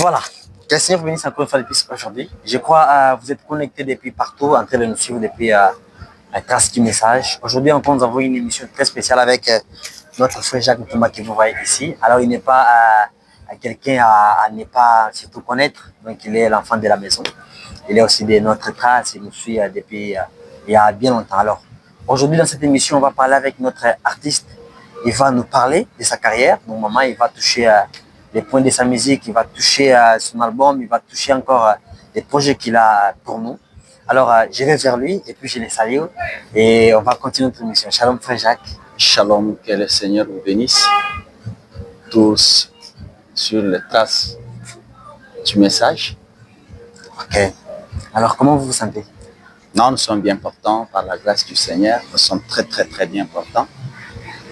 Voilà. Que le Seigneur vous bénisse encore une fois de plus aujourd'hui. Je crois vous êtes connectés depuis partout, en train de nous suivre depuis la trace du message. Aujourd'hui encore, nous avons une émission très spéciale avec notre frère Jacques Ntoumba que vous voyez ici. Alors, il n'est pas quelqu'un à ne pas surtout connaître. Donc, il est l'enfant de la maison. Il est aussi de notre trace. Il nous suit depuis il y a bien longtemps. Alors, aujourd'hui, dans cette émission, on va parler avec notre artiste. Il va nous parler de sa carrière. Donc, maman, il va toucher les points de sa musique, il va toucher son album, il va toucher encore les projets qu'il a pour nous. Alors, je vais vers lui et puis je les salue et on va continuer notre émission. Shalom, frère Jacques. Shalom, que le Seigneur vous bénisse tous sur les traces du message. Ok. Alors, comment vous vous sentez? Non, nous sommes bien portants par la grâce du Seigneur. Nous sommes très bien portants.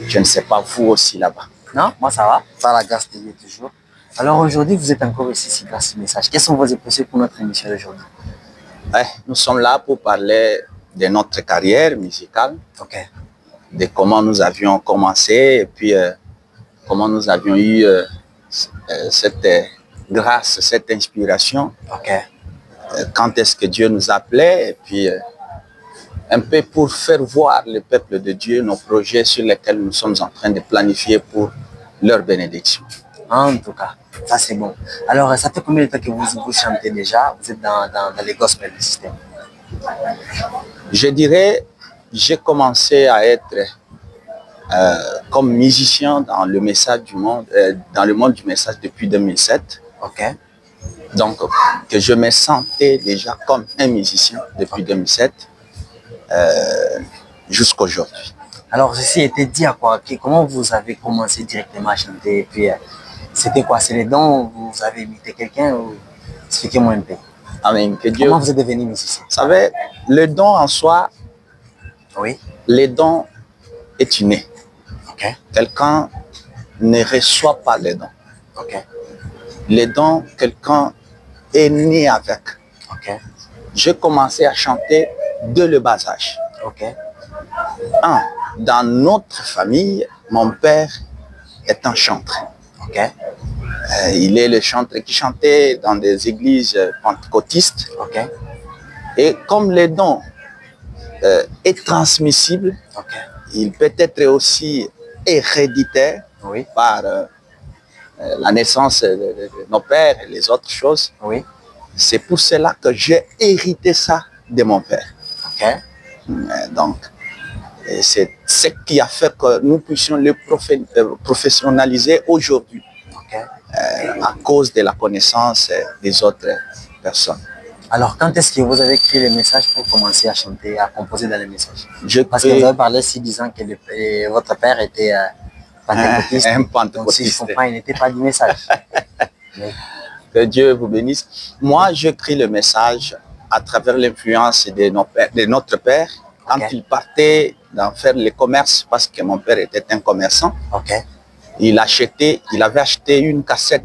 Je ne sais pas, vous aussi là-bas. Non, moi ça va. Par la grâce de Dieu toujours. Alors aujourd'hui, vous êtes encore ici grâce à ce message. Quels sont vos impressions pour notre émission d'aujourd'hui? Ouais, nous sommes là pour parler de notre carrière musicale, Ok. de comment nous avions commencé et puis comment nous avions eu cette grâce, cette inspiration. Ok. Quand est-ce que Dieu nous appelait et puis un peu pour faire voir le peuple de Dieu nos projets sur lesquels nous sommes en train de planifier pour leur bénédiction. En tout cas, ça c'est bon. Alors, ça fait combien de temps que vous chantez déjà? Vous êtes dans les gospel système? Je dirais, j'ai commencé à être comme musicien dans le message du monde, dans le monde du message depuis 2007. Ok. Donc, que je me sentais déjà comme un musicien depuis 2007 jusqu'à aujourd'hui. Alors, ceci était dit à quoi? Comment vous avez commencé directement à chanter? Et puis, c'était quoi? C'est les dons? Vous avez imité quelqu'un? Ou... Expliquez-moi un peu. Amen. Que Dieu... Comment vous êtes devenu musicien? Vous savez, le don en soi, oui. Le don est inné. Ok. Quelqu'un ne reçoit pas les dons. Ok. Les dons, quelqu'un est né avec. Ok. J'ai commencé à chanter dès le bas âge. Ok. Dans notre famille, mon père est un chanteur. Ok. Il est le chanteur qui chantait dans des églises pentecôtistes. Ok. Et comme le don est transmissible, ok. Il peut être aussi héréditaire oui. par la naissance de nos pères et les autres choses. Oui. C'est pour cela que j'ai hérité ça de mon père. Ok. Donc, c'est ce qui a fait que nous puissions le professionnaliser aujourd'hui. Okay. À cause de la connaissance des autres personnes. Alors, quand est-ce que vous avez écrit les messages pour commencer à chanter, à composer dans les messages? Parce que vous avez parlé si disant que votre père était pentecôtiste. Un pentecôtiste. Donc, si je comprends, il n'était pas du message. Mais... Que Dieu vous bénisse. Moi, j'écris le message à travers l'influence de notre père. Quand il partait d'en faire le commerce, parce que mon père était un commerçant, il avait acheté une cassette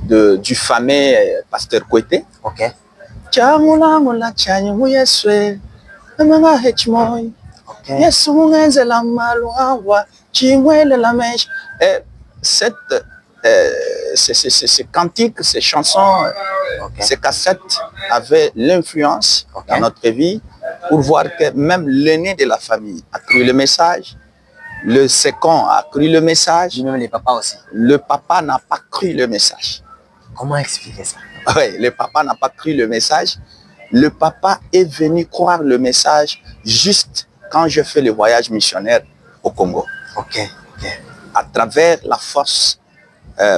du fameux pasteur Kouété. Ces cantiques, ces chansons, ces cassettes avaient l'influence dans notre vie pour voir que même l'aîné de la famille a cru le message, le second a cru le message, même les papas aussi. Le papa n'a pas cru le message. Comment expliquer ça? Oui, le papa n'a pas cru le message. Le papa est venu croire le message juste quand je fais le voyage missionnaire au Congo. À travers la force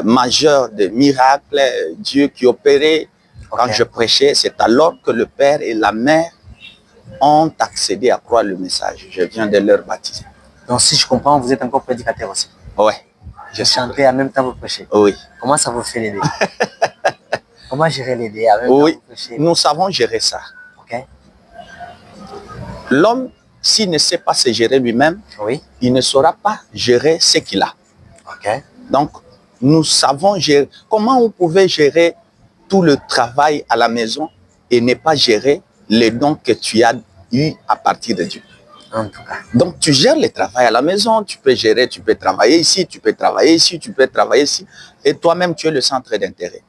majeure des miracles, Dieu qui opérait quand je prêchais, c'est alors que le père et la mère ont accédé à croire le message. Je viens de leur baptiser. Donc si je comprends, vous êtes encore prédicateur aussi? Oui. Je chantais en même temps vous prêchez? Oui. Comment ça vous fait l'aider? Comment gérer l'aider en même temps vous prêchez? Nous savons gérer ça. L'homme, s'il ne sait pas se gérer lui-même, il ne saura pas gérer ce qu'il a. Donc, nous savons gérer. Comment vous pouvez gérer tout le travail à la maison et ne pas gérer les dons que tu as eu à partir de Dieu? En tout cas. Donc, tu gères le travail à la maison, tu peux gérer, tu peux travailler ici, tu peux travailler ici, tu peux travailler ici. Et toi-même, tu es le centre d'intérêt.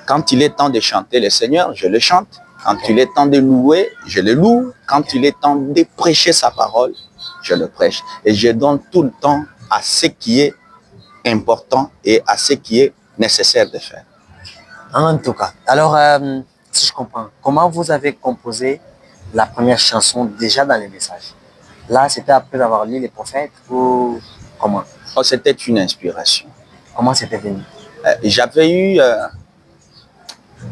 Quand il est temps de chanter le Seigneur, je le chante. Quand il est temps de louer, je le loue. Quand il est temps de prêcher sa parole, je le prêche. Et je donne tout le temps à ce qui est important et à ce qui est nécessaire de faire. En tout cas. Alors, si je comprends, comment vous avez composé la première chanson déjà dans les messages? Là, c'était après avoir lu les prophètes ou comment? Oh, c'était une inspiration. Comment c'était venu? J'avais eu...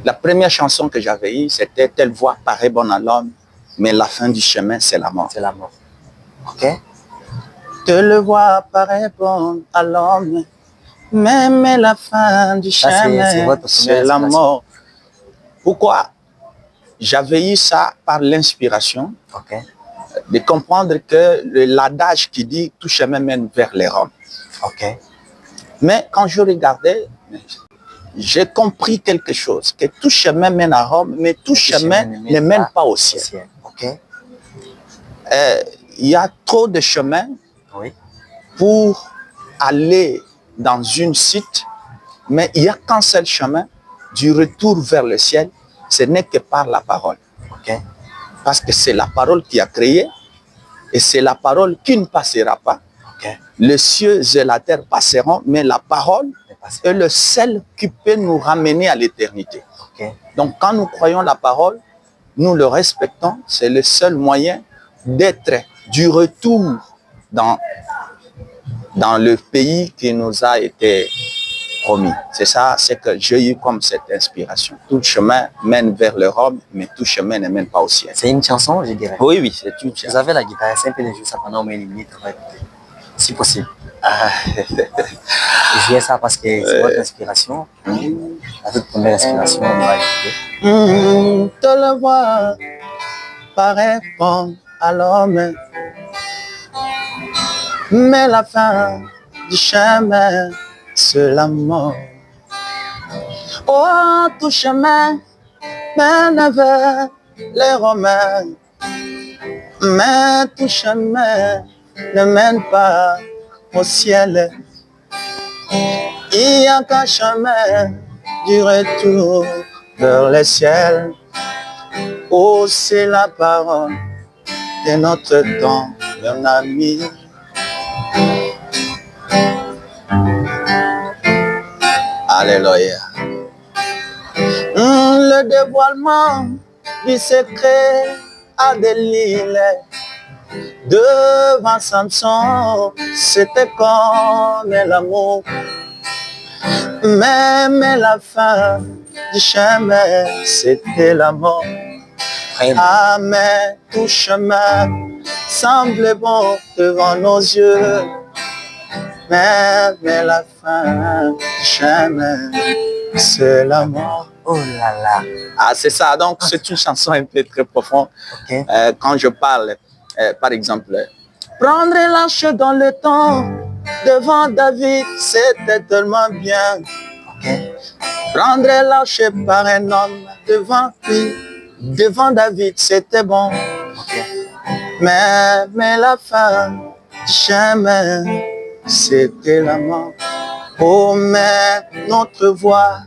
la première chanson que j'avais eue, c'était « Telle voix paraît bonne à l'homme, mais la fin du chemin, c'est la mort. » C'est la mort. OK. « Telle voix paraît bonne à l'homme, mais la fin du chemin, c'est la mort. » Pourquoi? J'avais eu ça par l'inspiration, de comprendre que l'adage qui dit « Tout chemin mène vers les Roms. » Mais quand je regardais, j'ai compris quelque chose, que tout chemin mène à Rome, mais tout chemin ne mène pas au ciel. Il y a trop de chemins pour aller dans une site, mais il n'y a qu'un seul chemin du retour vers le ciel, ce n'est que par la parole. Parce que c'est la parole qui a créé, et c'est la parole qui ne passera pas. Les cieux et la terre passeront, mais la parole est le seul qui peut nous ramener à l'éternité. Donc quand nous croyons la parole, nous le respectons, c'est le seul moyen d'être du retour dans le pays qui nous a été promis. C'est ça, c'est que j'ai eu comme cette inspiration. Tout chemin mène vers le Rome, mais tout chemin ne mène pas au ciel. C'est une chanson, je dirais. Oui, oui, c'est une chanson. Vous avez la guitare, c'est un peu de jouer ça pendant au moins une minute, on va écouter. Si possible. Je jouais ça parce que c'est votre inspiration. La toute première inspiration, on va écouter. Te le voir paraît bon à l'homme, mais la fin du chemin, c'est la mort. Oh, tout chemin mène vers les Romains, mais tout chemin ne mène pas au ciel. Il n'y a qu'un chemin du retour vers le ciel. Oh, c'est la parole de notre temps, mon ami. Alléluia. Le dévoilement du secret à Delilah. Devant Samson, c'était comme l'amour. Mais la fin du chemin, c'était la mort. Ah, mais tout chemin semble bon devant nos yeux. Mais la fin du chemin, c'est la mort. Oh là là. Ah, c'est ça. Donc, c'est une chanson un peu très profonde. Quand je parle, par exemple, prendre l'arche dans le temps devant David, c'était tellement bien. Prendre l'arche par un homme devant lui, devant David, c'était bon. Mais la fin du chemin, c'était la mort. Oh, mais notre voix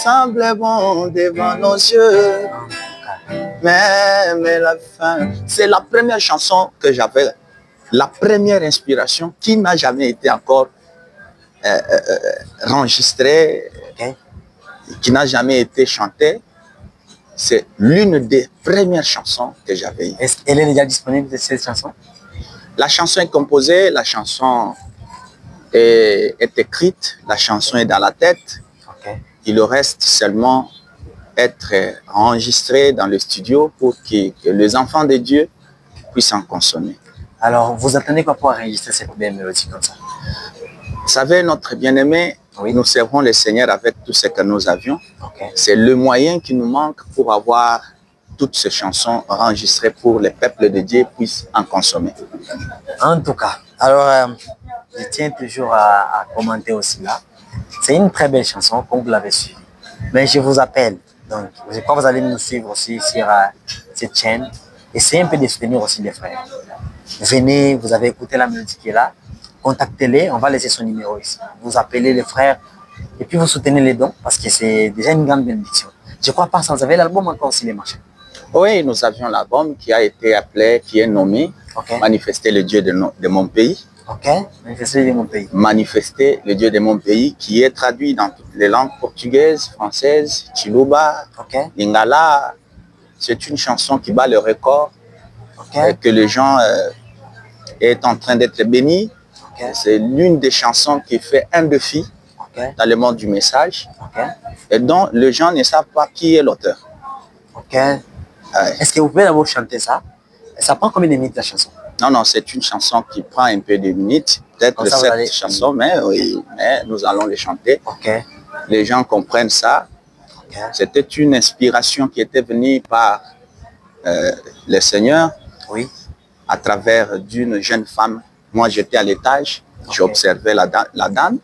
semble bon devant nos yeux. Mais la fin, c'est la première chanson que j'avais, la première inspiration qui n'a jamais été encore enregistrée, qui n'a jamais été chantée. C'est l'une des premières chansons que j'avais eues. Est-ce qu'elle est déjà disponible, cette chanson? La chanson est composée, la chanson est écrite, la chanson est dans la tête. Il reste seulement être enregistré dans le studio pour que les enfants de Dieu puissent en consommer. Alors, vous attendez quoi pour enregistrer cette belle mélodie comme ça? Vous savez, notre bien-aimé, nous servons le Seigneur avec tout ce que nous avions. C'est le moyen qui nous manque pour avoir toutes ces chansons enregistrées pour les peuples de Dieu puissent en consommer. En tout cas, alors, je tiens toujours à commenter aussi là. C'est une très belle chanson, comme vous l'avez suivi. Mais je vous appelle, donc je crois que vous allez nous suivre aussi sur cette chaîne. Essayez un peu de soutenir aussi les frères. venez, vous avez écouté la mélodie qui est là, contactez-les, on va laisser son numéro ici. Vous appelez les frères et puis vous soutenez les dons parce que c'est déjà une grande bénédiction. Je crois pas, vous avez l'album encore aussi les marchés. Oui, nous avions l'album qui a été appelé, qui est nommé Manifester le Dieu de mon pays. Ok, Manifester le Dieu de mon pays. Manifester le Dieu de mon pays, qui est traduit dans toutes les langues portugaises, françaises, chiluba, lingala. C'est une chanson qui bat le record, que les gens est en train d'être bénis. C'est l'une des chansons qui fait un défi dans le monde du message et dont les gens ne savent pas qui est l'auteur. Est-ce que vous pouvez d'abord chanter ça? Ça prend combien de minutes la chanson? Non, non, c'est une chanson qui prend un peu de minutes, peut-être 7 chansons, mais oui, mais nous allons les chanter. Les gens comprennent ça. C'était une inspiration qui était venue par le Seigneur à travers d'une jeune femme. Moi, j'étais à l'étage, j'observais la dame.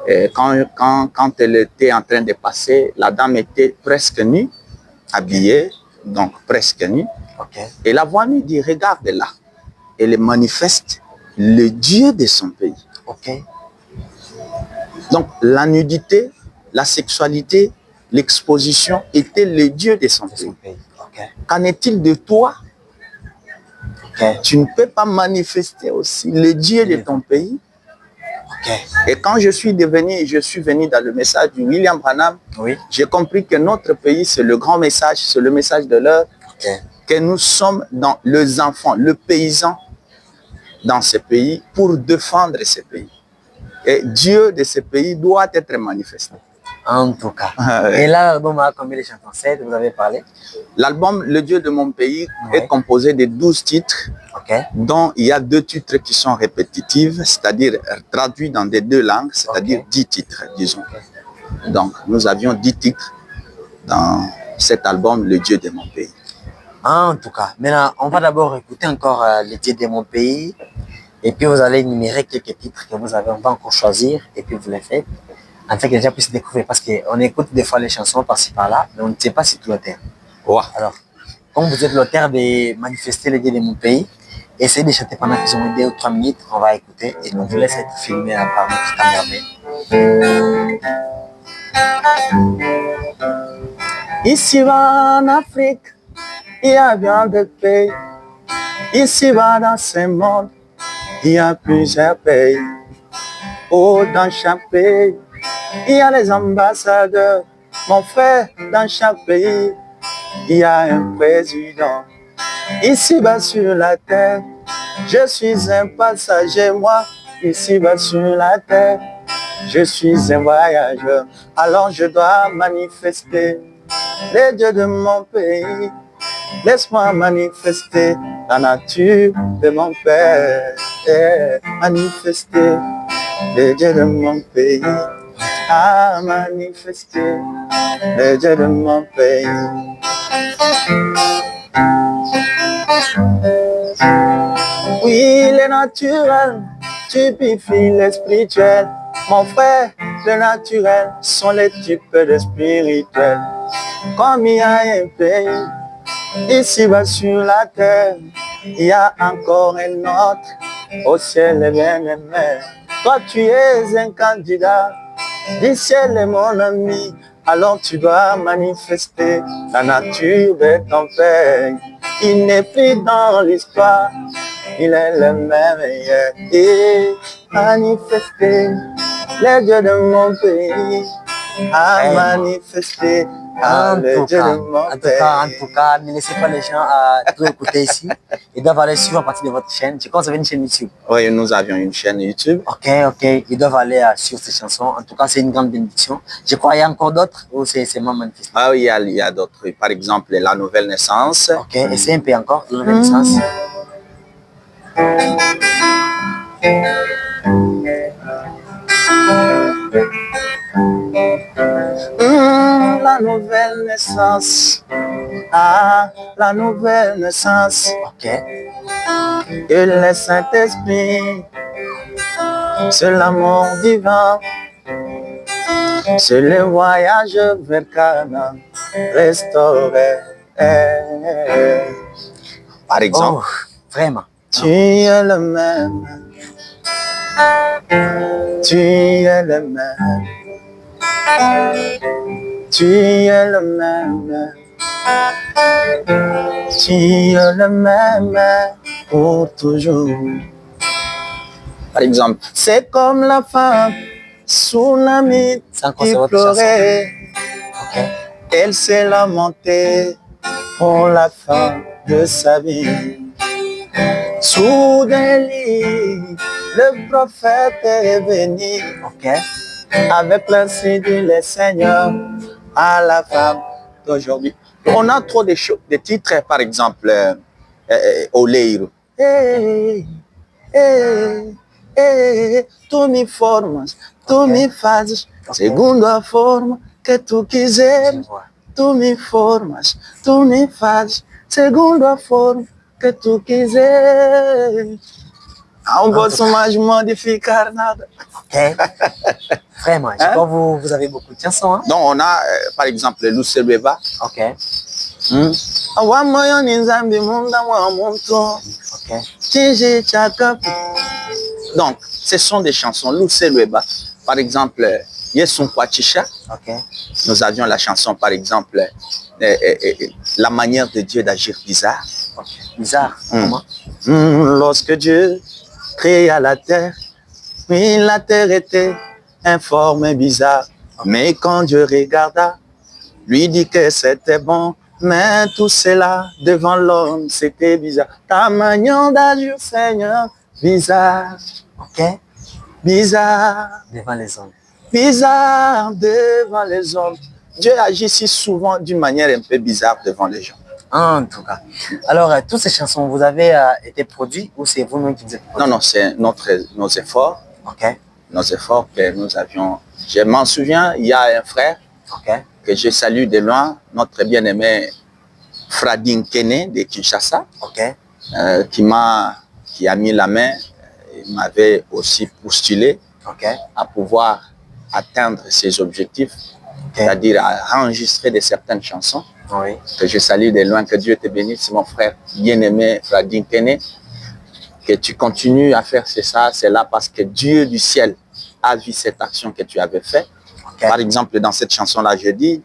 Et quand elle était en train de passer, la dame était presque nue, habillée, donc presque nue. Et la voix me dit, regarde là, elle manifeste le Dieu de son pays. Donc la nudité, la sexualité, l'exposition était le Dieu de son pays. Qu'en est-il de toi? Tu ne peux pas manifester aussi le Dieu de ton pays. Et quand je suis venu dans le message de William Branham, j'ai compris que notre pays, c'est le grand message, c'est le message de l'heure, que nous sommes dans les enfants, le paysan dans ce pays pour défendre ce pays. Et Dieu de ce pays doit être manifesté. En tout cas. Et là, l'album a combien de chansons? 7, vous avez parlé? L'album Le Dieu de mon pays est composé de 12 titres, dont il y a 2 titres qui sont répétitifs, c'est-à-dire traduits dans des 2 langues, c'est-à-dire 10 titres, disons. Donc, nous avions 10 titres dans cet album Le Dieu de mon pays. En tout cas, maintenant, on va d'abord écouter encore Le Dieu de mon pays, et puis vous allez énumérer quelques titres que vous avez, on va encore choisir, et puis vous les faites. En fait, que les gens puissent découvrir, parce qu'on écoute des fois les chansons par-ci par-là, mais on ne sait pas si c'est l'auteur. Alors, comme vous êtes l'auteur de Manifester le Dieu de mon pays, essayez de chanter pendant qu'ils ont 2 ou 3 minutes, on va écouter, et on vous laisse être filmé par notre caméraman. Ici-bas en Afrique, il y a bien des pays. Ici-bas dans ce monde, il y a plusieurs pays. Oh, dans chaque pays, il y a les ambassadeurs. Mon frère, dans chaque pays, il y a un président. Ici-bas sur la terre, je suis un passager, moi. Ici-bas sur la terre, je suis un voyageur. Alors je dois manifester les dieux de mon pays. Laisse-moi manifester la nature de mon père. Manifester les dieux de mon pays. À manifester les dieux de mon pays. Oui, le naturel typifie le spirituel. Mon frère, le naturel sont les types de spirituel. Comme il y a un pays, ici-bas sur la terre, il y a encore un autre, au ciel est bien aimé. Toi tu es un candidat, du ciel est mon ami, alors tu dois manifester la nature de ton père. Il n'est plus dans l'histoire, il est le même hier. Et manifester les dieux de mon pays, à manifester En tout cas, ne laissez pas les gens tout écouter ici. Ils doivent aller suivre à partir de votre chaîne. Je crois que vous avez une chaîne YouTube. Oui, nous avions une chaîne YouTube. Ok. Ils doivent aller sur ces chansons. En tout cas, c'est une grande bénédiction. Je crois qu'il y a encore d'autres ou c'est moins manifesté. Ah oui, il y a d'autres. Par exemple, La Nouvelle Naissance. Ok, essayez un peu encore, La Nouvelle Naissance. La nouvelle naissance, la nouvelle naissance. Ok. Et le Saint-Esprit, c'est l'amour divin, c'est le voyage vers Canaan, restauré. Par exemple, vraiment. Tu es le même. Tu es le même. Tu es le même. Tu es le même pour toujours. Par exemple, c'est comme la femme tsunami qui pleurait. Okay. Elle s'est lamentée pour la fin de sa vie. Sous des lits, le prophète est venu. Okay. Avec l'insigne du Seigneur à la femme d'aujourd'hui. On a trop de titres, par exemple, Oleiro. Tu me formas, tu me fazes, segundo a forma que tu quiseres. Tu me formas, tu me fazes, segundo a forma que tu quiseres. Não posso mais modificar nada. Ok. Vraiment, je crois que vous avez beaucoup de chansons. Hein? Donc, on a, par exemple, Luce Beba. Ok. Ok. Donc, ce sont des chansons. Luce Beba. Par exemple, Yesun Kwatisha. Ok. Nous avions la chanson, par exemple, La manière de Dieu d'agir bizarre. Okay. Bizarre, comment? Lorsque Dieu créa la terre, oui, la terre était informe et bizarre. Okay. Mais quand Dieu regarda, lui dit que c'était bon, mais tout cela devant l'homme, c'était bizarre. Ta manière d'agir, Seigneur, bizarre. Ok. Bizarre. Devant les hommes. Bizarre devant les hommes. Dieu agit si souvent d'une manière un peu bizarre devant les gens. En tout cas. Alors, toutes ces chansons, vous avez été produits ou c'est vous-même qui vous êtes produits? Non, non, c'est nos efforts. Ok. Nos efforts que nous avions. Je m'en souviens, il y a un frère que je salue de loin, notre bien-aimé Fradin Kene de Kinshasa, qui a mis la main, il m'avait aussi postulé à pouvoir atteindre ses objectifs, c'est-à-dire à enregistrer de certaines chansons. Oui. Que je salue de loin, que Dieu te bénisse, mon frère bien-aimé Fradin Kene, que tu continues à faire ça, c'est là parce que Dieu du ciel a vu cette action que tu avais faite. Par exemple, dans cette chanson-là, je dis,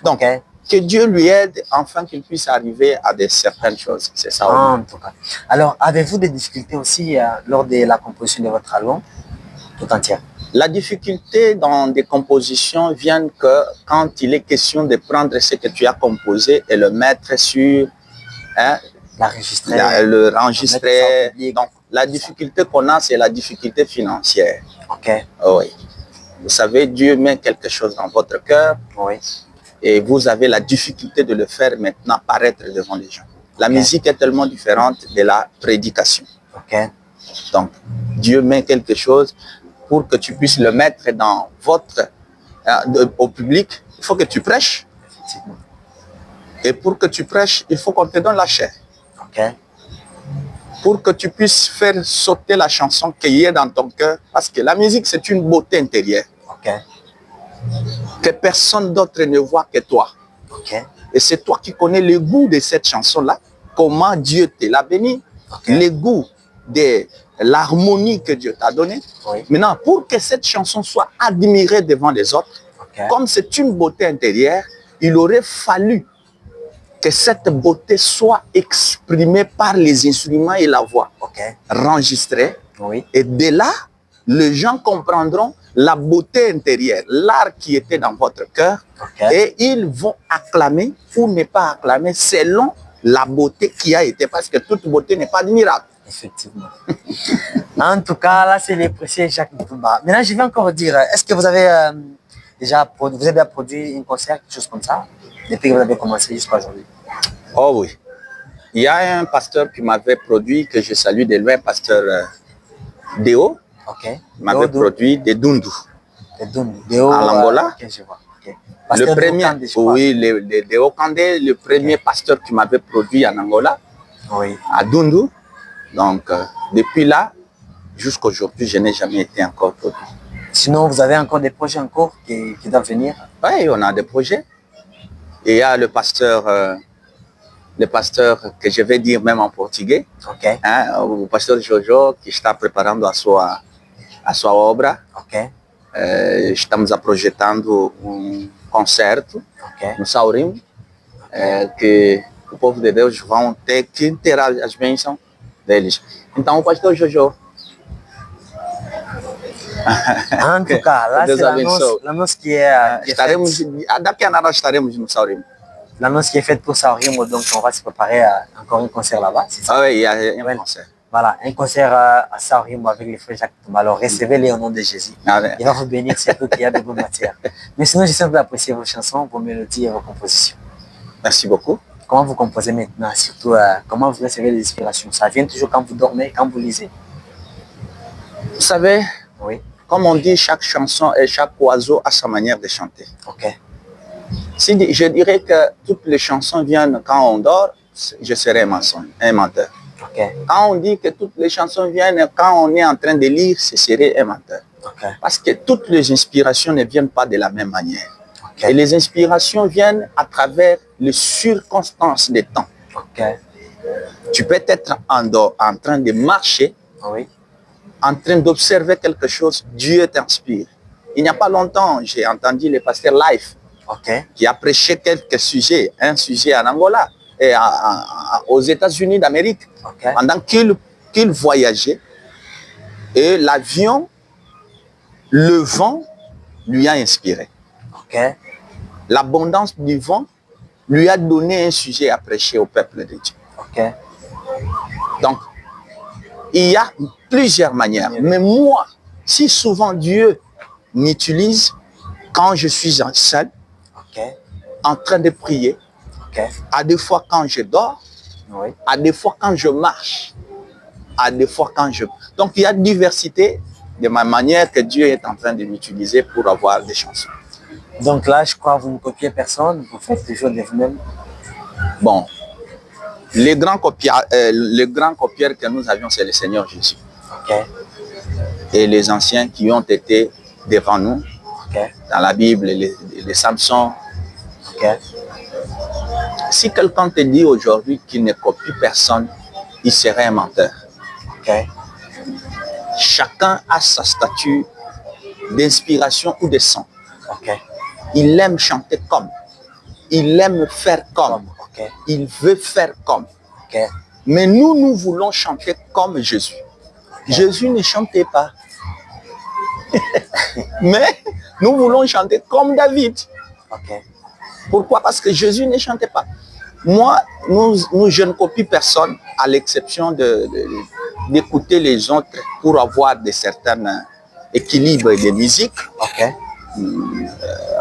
donc, que Dieu lui aide afin qu'il puisse arriver à certaines choses. C'est ça. En tout cas. Alors, avez-vous des difficultés aussi lors de la composition de votre album tout entier? La difficulté dans des compositions vient que quand il est question de prendre ce que tu as composé et le mettre sur... le enregistrer. Donc, la difficulté qu'on a, c'est la difficulté financière. Ok. Oui. Vous savez, Dieu met quelque chose dans votre cœur. Oui. Et vous avez la difficulté de le faire maintenant paraître devant les gens. La musique est tellement différente de la prédication. Ok. Donc, Dieu met quelque chose pour que tu puisses le mettre dans votre... au public, il faut que tu prêches. Effectivement. Et pour que tu prêches, il faut qu'on te donne la chair. Ok. Pour que tu puisses faire sauter la chanson qui est dans ton cœur. Parce que la musique, c'est une beauté intérieure. Ok. Que personne d'autre ne voit que toi. Ok. Et c'est toi qui connais le goût de cette chanson-là. Comment Dieu te l'a béni. Le goût de l'harmonie que Dieu t'a donnée. Oui. Maintenant, pour que cette chanson soit admirée devant les autres, comme c'est une beauté intérieure, il aurait fallu que cette beauté soit exprimée par les instruments et la voix, enregistrée. Oui. Et de là, les gens comprendront la beauté intérieure, l'art qui était dans votre cœur, et ils vont acclamer ou ne pas acclamer selon la beauté qui a été, parce que toute beauté n'est pas admirable. Effectivement. En tout cas, là, c'est les précieux Jacques Ntumba. Maintenant, je vais encore dire, est-ce que vous avez déjà produit un concert, quelque chose comme ça, depuis que vous avez commencé jusqu'à aujourd'hui? Oh oui. Il y a un pasteur qui m'avait produit, que je salue de loin, pasteur Deo. Ok. M'avait produit des Dundu. Des Dundu. Deo en Angola. Ok, je vois. Okay. Le premier, oui, le Deo Kandé, le premier pasteur qui m'avait produit en Angola. Oui. À Dundu. Donc, depuis là, jusqu'à aujourd'hui, je n'ai jamais été encore produit. Sinon, vous avez encore des projets en cours qui doivent venir? Oui, on a des projets. Et il y a le pasteur le pastor que je vais dire même en portugais, Ok. o pastor Jojo, que está preparando a sua obra. Ok. Estamos projetando concerto no Saurim, que o povo de Deus vão ter que ter as bênçãos deles. Então, o pastor Jojo. En tout cas, là, Deus c'est l'annonce qui est estaremos, faite. daqui a nada estaremos no Saurim. L'annonce qui est faite pour Saurim, donc on va se préparer à encore un concert là-bas, c'est ça? Ah oui, il y a un concert. Voilà, un concert à Saurim avec les frères Jacques Toumba. Alors, recevez-les au nom de Jésus. Amen. Il va vous bénir, c'est tout qu'il y a de bonne matière. Mais sinon, j'ai simple apprécier vos chansons, vos mélodies et vos compositions. Merci beaucoup. Comment vous composez maintenant? Surtout, comment vous recevez les inspirations? Ça vient toujours quand vous dormez, quand vous lisez? Vous savez, Oui. comme on dit, chaque chanson et chaque oiseau a sa manière de chanter. Ok. Si je dirais que toutes les chansons viennent quand on dort, je serais un menteur. Ok. Quand on dit que toutes les chansons viennent quand on est en train de lire, ce serait un menteur. Ok. Parce que toutes les inspirations ne viennent pas de la même manière. Ok. Et les inspirations viennent à travers les circonstances des temps. Ok. Tu peux être en train de marcher, Oui. en train d'observer quelque chose, Dieu t'inspire. Il n'y a pas longtemps, j'ai entendu le pasteur Life Ok. qui a prêché quelques sujets, un sujet en Angola et aux États-Unis d'Amérique, Ok. pendant qu'il voyageait. Et l'avion, le vent lui a inspiré. Ok. L'abondance du vent lui a donné un sujet à prêcher au peuple de Dieu. Ok. Donc, il y a plusieurs manières. Mais moi, si souvent Dieu m'utilise quand je suis seul, Ok. en train de prier, Ok. à des fois quand je dors, Oui. à des fois quand je marche, à des fois quand je... Donc, il y a diversité de ma manière que Dieu est en train de m'utiliser pour avoir des chansons. Donc là, je crois que vous ne copiez personne, vous faites toujours de vous-même. Bon, le grand copieur que nous avions, c'est le Seigneur Jésus. Ok. Et les anciens qui ont été devant nous, Ok. dans la Bible, les Samson. Ok. Si quelqu'un te dit aujourd'hui qu'il ne copie personne, il serait un menteur. Ok. Chacun a sa statue d'inspiration ou de son. Ok. Il aime chanter comme. Il aime faire comme. Ok. Il veut faire comme. Ok. Mais nous voulons chanter comme Jésus. Jésus ne chantait pas. Mais nous voulons chanter comme David. Ok. Pourquoi? Parce que Jésus ne chantait pas. Moi, je ne copie personne, à l'exception d'écouter les autres pour avoir de certains équilibres de musique. Ok.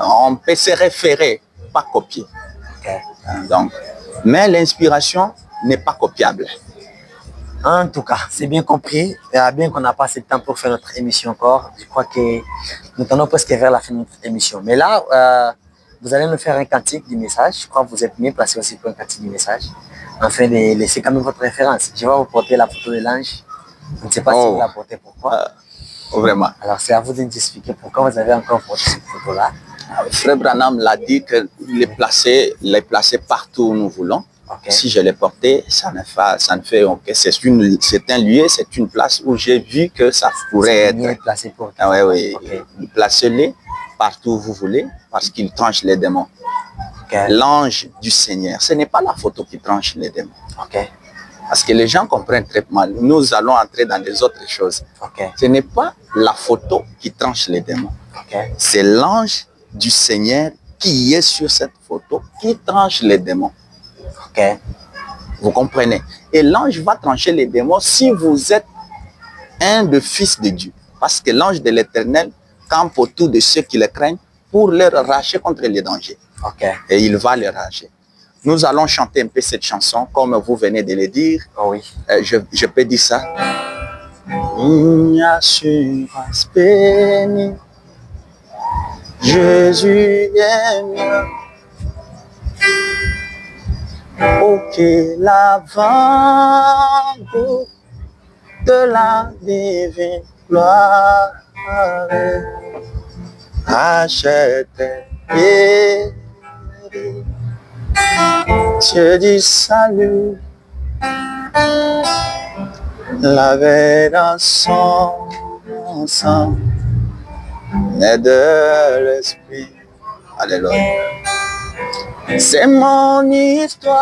On peut se référer, pas copier. Ok. Donc, mais l'inspiration n'est pas copiable. En tout cas, c'est bien compris. Bien qu'on n'a pas assez de temps pour faire notre émission encore. Je crois que nous tendons presque vers la fin de notre émission. Mais là, vous allez nous faire un cantique du message. Je crois que vous êtes mieux placé aussi pour un cantique du message. Afin de laisser quand même votre référence. Je vais vous porter la photo de l'ange. Je ne sais pas si vous la portez, pourquoi. Vraiment. Alors, c'est à vous de nous expliquer pourquoi vous avez encore porté cette photo-là. Frère Branham l'a dit que les placer partout où nous voulons. Okay. Si je l'ai porté, ça ne fait okay. C'est un lieu, c'est une place où j'ai vu que ça pourrait être. Placé pour... Ah ouais, oui. Okay. Placez-les partout où vous voulez, parce qu'il tranche les démons. Okay. L'ange du Seigneur, ce n'est pas la photo qui tranche les démons. Okay. Parce que les gens comprennent très mal. Nous allons entrer dans des autres choses. Okay. Ce n'est pas la photo qui tranche les démons. Okay. C'est l'ange du Seigneur qui est sur cette photo qui tranche les démons. Okay. Vous comprenez? Et l'ange va trancher les démons si vous êtes un des fils de Dieu. Parce que l'ange de l'Éternel campe autour de ceux qui le craignent pour leur arracher contre les dangers. Okay. Et il va les arracher. Nous allons chanter un peu cette chanson, comme vous venez de le dire. Oh oui. Je peux dire ça. Assurance bénie, Jésus est mien. Ok, l'avant-goût de la divine gloire. Achète et Dieu du salut, lavé dans son sang, né de l'Esprit. Alléluia. C'est mon histoire,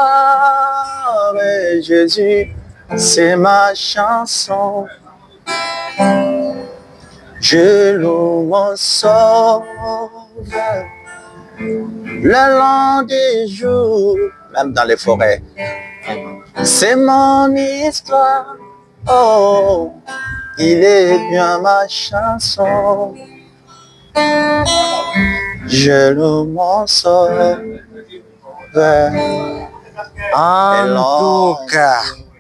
et Jésus, c'est ma chanson. Je loue mon sauveur le long des jours, même dans les forêts. C'est mon histoire, oh, il est bien ma chanson. Je loue mon sauveur.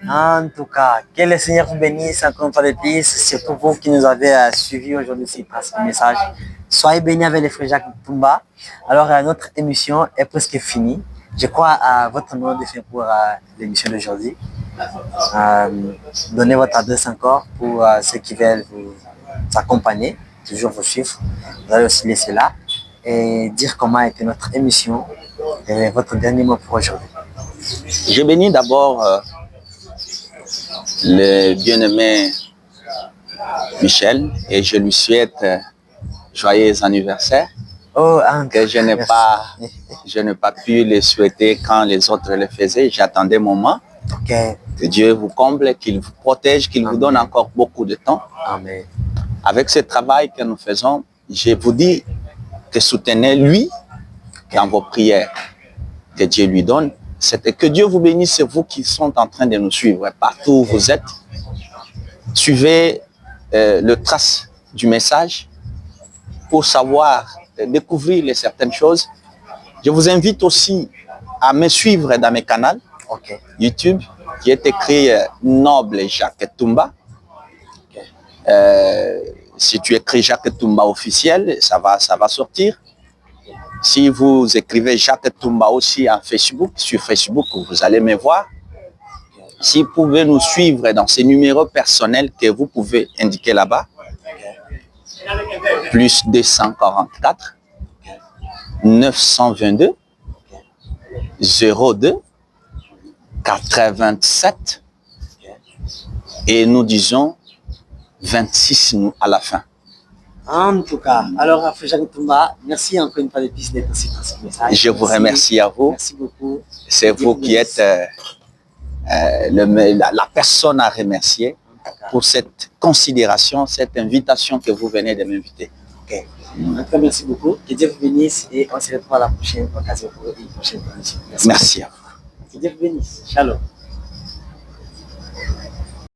En tout cas, que le Seigneur vous bénisse encore une fois de plus, surtout vous qui nous avez suivis aujourd'hui sur ce message. Soyez bénis avec les frères Jacques Toumba. Alors, notre émission est presque finie. Je crois à votre nom de fin pour l'émission d'aujourd'hui. Donnez votre adresse encore pour ceux qui veulent vous accompagner, toujours vous suivre. Vous allez aussi laisser là et dire comment a été notre émission et votre dernier mot pour aujourd'hui. Je bénis d'abord le bien-aimé Michel et je lui souhaite joyeux anniversaire. Oh, que je n'ai pas pu le souhaiter quand les autres le faisaient. J'attendais mon moment. Okay. Que Dieu vous comble, qu'il vous protège, qu'il vous donne encore beaucoup de temps. Amen. Avec ce travail que nous faisons, je vous dis que soutenez-lui dans vos prières. Que Dieu lui donne. Que Dieu vous bénisse, vous qui sont en train de nous suivre partout où vous êtes. Suivez le trace du message pour savoir, découvrir certaines choses. Je vous invite aussi à me suivre dans mes canaux YouTube qui est écrit Noble Jacques Toumba. Si tu écris Jacques Toumba officiel, ça va sortir. Si vous écrivez Jacques Toumba aussi en Facebook, sur Facebook, vous allez me voir. Si vous pouvez nous suivre dans ces numéros personnels que vous pouvez indiquer là-bas, plus 244 922 02 87 et nous disons 26 à la fin. En tout cas, alors Frère Jacques Toumba, merci encore une fois de plus d'être ici dans ce message. Je vous remercie à vous. Merci beaucoup. C'est vous qui êtes la personne à remercier pour cette considération, cette invitation que vous venez de m'inviter. Ok. En tout cas, merci beaucoup. Que Dieu vous bénisse et on se retrouve à la prochaine occasion pour une prochaine émission. Merci à vous. Que Dieu vous bénisse. Shalom.